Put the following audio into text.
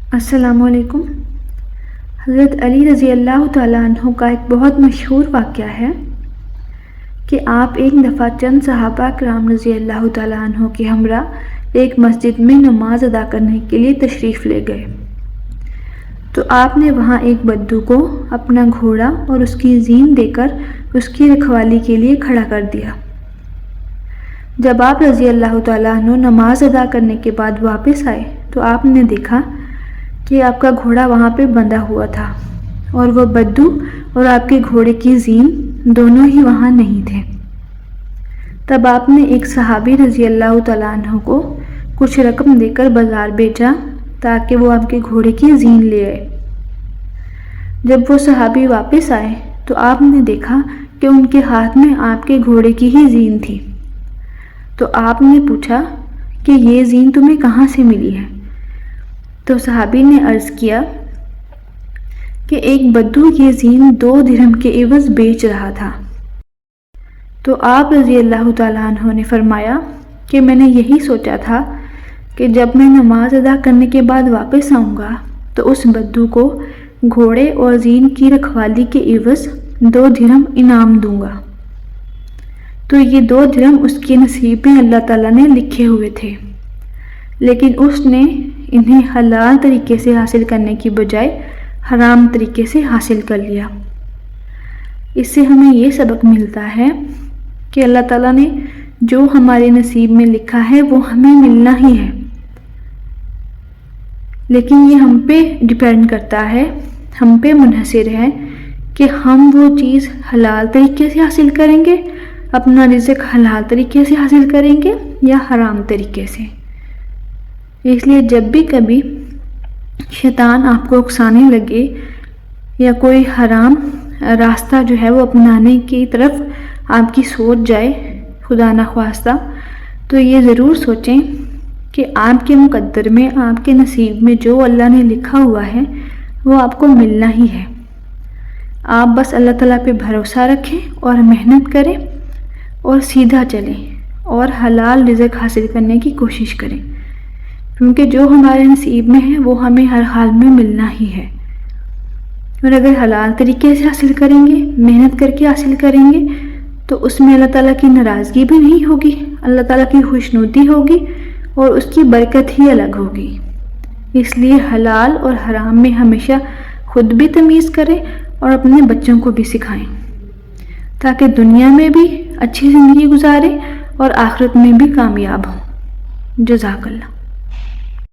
السلام علیکم۔ حضرت علی رضی اللہ تعالیٰ عنہ کا ایک بہت مشہور واقعہ ہے کہ آپ ایک دفعہ چند صحابہ کرام رضی اللہ تعالیٰ عنہ کے ہمراہ ایک مسجد میں نماز ادا کرنے کے لیے تشریف لے گئے، تو آپ نے وہاں ایک بدو کو اپنا گھوڑا اور اس کی زین دے کر اس کی رکھوالی کے لیے کھڑا کر دیا۔ جب آپ رضی اللہ تعالیٰ عنہ نماز ادا کرنے کے بعد واپس آئے تو آپ نے دیکھا کہ آپ کا گھوڑا وہاں پہ بندھا ہوا تھا اور وہ بدو اور آپ کے گھوڑے کی زین دونوں ہی وہاں نہیں تھے۔ تب آپ نے ایک صحابی رضی اللہ تعالیٰ عنہ کو کچھ رقم دے کر بازار بھیجا تاکہ وہ آپ کے گھوڑے کی زین لے آئے۔ جب وہ صحابی واپس آئے تو آپ نے دیکھا کہ ان کے ہاتھ میں آپ کے گھوڑے کی ہی زین تھی، تو آپ نے پوچھا کہ یہ زین تمہیں کہاں سے ملی ہے؟ تو صحابی نے عرض کیا کہ ایک بدو یہ زین 2 درہم کے عوض بیچ رہا تھا۔ تو آپ رضی اللہ تعالیٰ عنہ نے فرمایا کہ میں نے یہی سوچا تھا کہ جب میں نماز ادا کرنے کے بعد واپس آؤں گا تو اس بدو کو گھوڑے اور زین کی رکھوالی کے عوض 2 درہم انعام دوں گا۔ تو یہ 2 درہم اس کے نصیب میں اللہ تعالیٰ نے لکھے ہوئے تھے، لیکن اس نے انہیں حلال طریقے سے حاصل کرنے کی بجائے حرام طریقے سے حاصل کر لیا۔ اس سے ہمیں یہ سبق ملتا ہے کہ اللہ تعالیٰ نے جو ہمارے نصیب میں لکھا ہے وہ ہمیں ملنا ہی ہے، لیکن یہ ہم پہ ڈیپینڈ کرتا ہے، ہم پہ منحصر ہے کہ ہم وہ چیز حلال طریقے سے حاصل کریں گے، اپنا رزق حلال طریقے سے حاصل کریں گے یا حرام طریقے سے۔ اس لیے جب بھی کبھی شیطان آپ کو اکسانے لگے یا کوئی حرام راستہ جو ہے وہ اپنانے کی طرف آپ کی سوچ جائے خدا نخواستہ، تو یہ ضرور سوچیں کہ آپ کے مقدر میں، آپ کے نصیب میں جو اللہ نے لکھا ہوا ہے وہ آپ کو ملنا ہی ہے۔ آپ بس اللہ تعالیٰ پہ بھروسہ رکھیں اور محنت کریں اور سیدھا چلیں اور حلال رزق حاصل کرنے کی کوشش کریں، کیونکہ جو ہمارے نصیب میں ہے وہ ہمیں ہر حال میں ملنا ہی ہے۔ اور اگر حلال طریقے سے حاصل کریں گے، محنت کر کے حاصل کریں گے، تو اس میں اللہ تعالیٰ کی ناراضگی بھی نہیں ہوگی، اللہ تعالیٰ کی خوشنودی ہوگی اور اس کی برکت ہی الگ ہوگی۔ اس لیے حلال اور حرام میں ہمیشہ خود بھی تمیز کریں اور اپنے بچوں کو بھی سکھائیں، تاکہ دنیا میں بھی اچھی زندگی گزاریں اور آخرت میں بھی کامیاب ہوں۔ جزاک اللہ۔